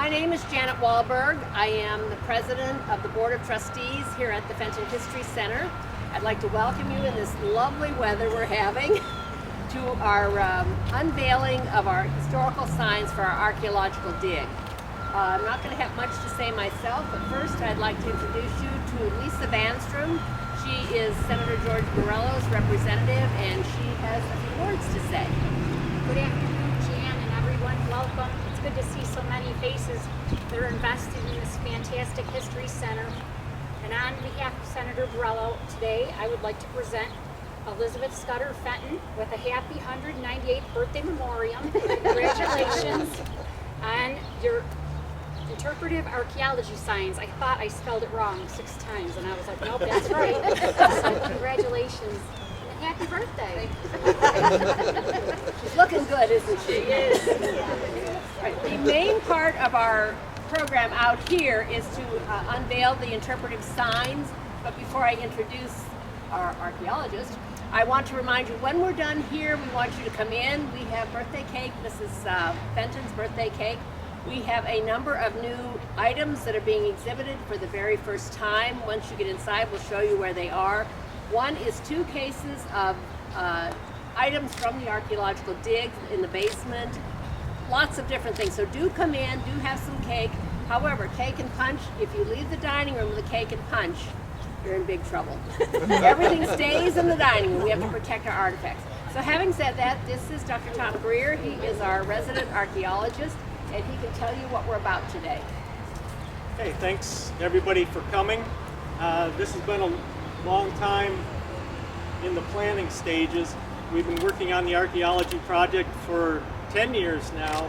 My name is Janet Wahlberg. I am the president of the Board of Trustees here at the Fenton History Center. I'd like to welcome you in this lovely weather we're having to our unveiling of our historical signs for our archaeological dig. I'm not going to have much to say myself, but first I'd like to introduce you to Lisa Vanstrom. She is Senator George Borrello's representative, and she has a few words to say. Good afternoon, Jan and everyone. Welcome. It's good to see so many faces that are invested in this fantastic history center. And on behalf of Senator Borrello, today I would like to present Elizabeth Scudder Fenton with a happy 198th birthday memoriam. Congratulations on your interpretive archaeology signs. I thought I spelled it wrong 6 times, and I was like, nope, that's right. So congratulations. And happy birthday. She's looking good, isn't she? She is. Right. The main part of our program out here is to unveil the interpretive signs. But before I introduce our archaeologist, I want to remind you, when we're done here, we want you to come in. We have birthday cake. This is Fenton's birthday cake. We have a number of new items that are being exhibited for the very first time. Once you get inside, we'll show you where they are. One is 2 cases of items from the archaeological dig in the basement. Lots of different things. So do come in, do have some cake. However, cake and punch, if you leave the dining room with a cake and punch, you're in big trouble. Everything stays in the dining room. We have to protect our artifacts. So having said that, this is Dr. Tom Greer. He is our resident archaeologist, and he can tell you what we're about today. Okay, thanks everybody for coming. This has been a long time in the planning stages. We've been working on the archaeology project for 10 years now,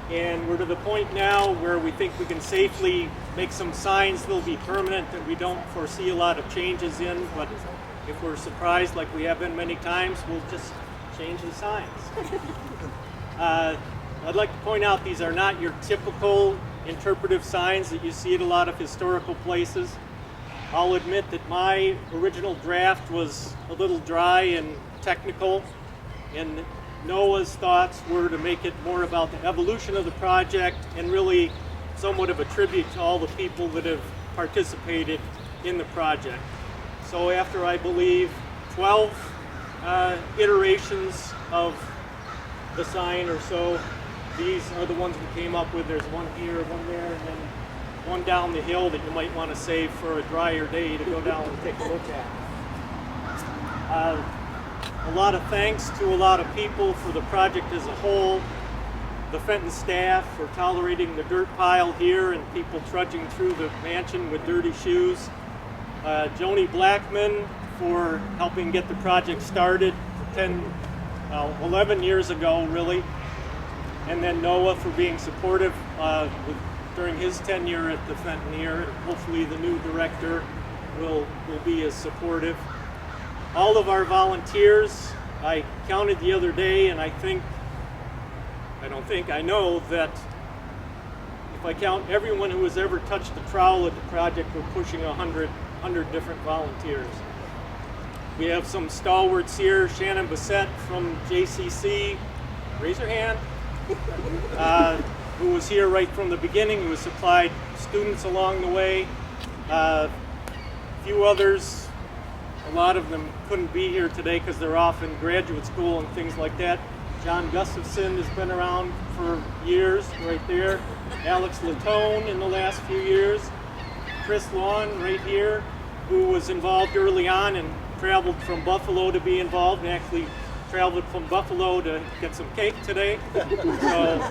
and we're to the point now where we think we can safely make some signs that'll be permanent, that we don't foresee a lot of changes in, but if we're surprised like we have been many times, we'll just change the signs. I'd like to point out these are not your typical interpretive signs that you see at a lot of historical places. I'll admit that my original draft was a little dry and technical, and Noah's thoughts were to make it more about the evolution of the project and really somewhat of a tribute to all the people that have participated in the project. So after, I believe, 12 iterations of the sign or so, these are the ones we came up with. There's one here, one there, and then one down the hill that you might want to save for a drier day to go down and take a look at. A lot of thanks to a lot of people for the project as a whole. The Fenton staff for tolerating the dirt pile here and people trudging through the mansion with dirty shoes. Joni Blackman for helping get the project started 11 years ago, really. And then Noah for being supportive during his tenure at the Fenton here. Hopefully the new director will be as supportive. All of our volunteers, I counted the other day, and I know that if I count everyone who has ever touched the trowel at the project, we're pushing 100 different volunteers. We have some stalwarts here. Shannon Bassett from JCC, raise your hand, who was here right from the beginning, who has supplied students along the way. A few others. A lot of them couldn't be here today because they're off in graduate school and things like that. John Gustafson has been around for years, right there. Alex Latone in the last few years. Chris Lawn, right here, who was involved early on and traveled from Buffalo to be involved, and actually traveled from Buffalo to get some cake today. So,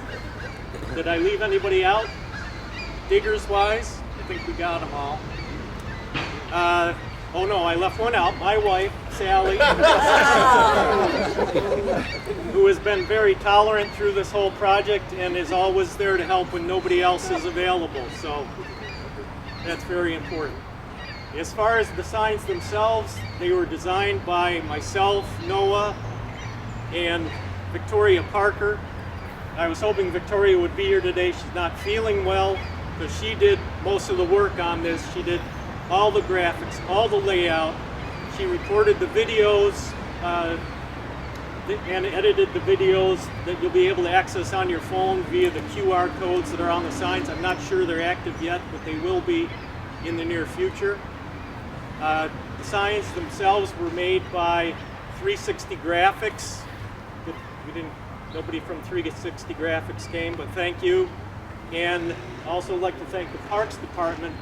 did I leave anybody out? Diggers-wise, I think we got them all. Oh no, I left one out, my wife, Sally, who has been very tolerant through this whole project and is always there to help when nobody else is available, so that's very important. As far as the signs themselves, they were designed by myself, Noah, and Victoria Parker. I was hoping Victoria would be here today. She's not feeling well, because she did most of the work on this. She did all the graphics, all the layout. She recorded the videos and edited the videos that you'll be able to access on your phone via the QR codes that are on the signs. I'm not sure they're active yet, but they will be in the near future. The signs themselves were made by 360 Graphics. Nobody from 360 Graphics came, but thank you. And I also like to thank the Parks Department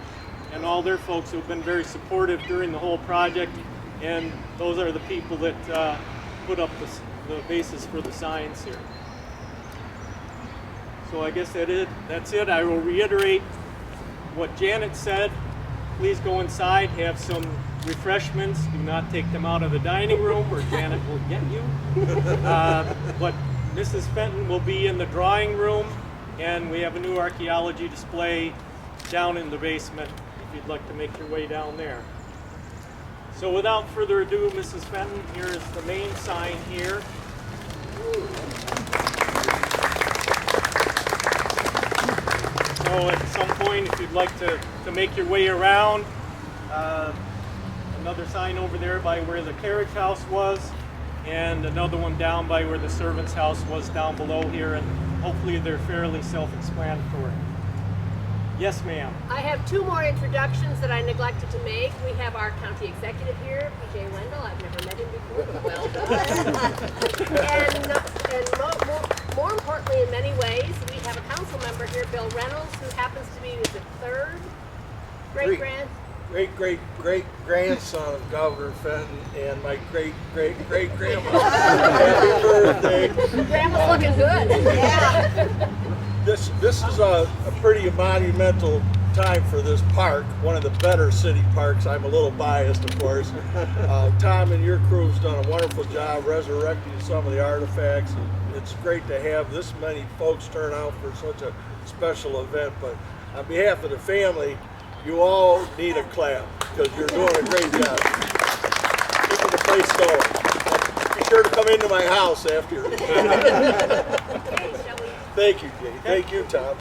and all their folks who have been very supportive during the whole project. And those are the people that put up the basis for the signs here. So I guess that's it. I will reiterate what Janet said. Please go inside, have some refreshments. Do not take them out of the dining room or Janet will get you. But Mrs. Fenton will be in the drawing room, and we have a new archaeology display down in the basement if you'd like to make your way down there. So without further ado, Mrs. Fenton, here is the main sign here. So at some point, if you'd like to make your way around, another sign over there by where the carriage house was, and another one down by where the servant's house was down below here, and hopefully they're fairly self-explanatory. Yes, ma'am. I have two more introductions that I neglected to make. We have our county executive here, PJ Wendell. I've never met him before, but well done. and more importantly, in many ways, we have a council member here, Bill Reynolds, who happens to be the third great-great-great-grandson of Governor Fenton and my great-great-great-grandma. Happy birthday. Grandma's looking good. Yeah. This is a pretty monumental time for this park, one of the better city parks. I'm a little biased, of course. Tom and your crew's done a wonderful job resurrecting some of the artifacts. It's great to have this many folks turn out for such a special event, but on behalf of the family, you all need a clap because you're doing a great job. Keeping the place going. Be sure to come into my house after. Okay, shall we? Thank you, Jay. Thank you, Tom.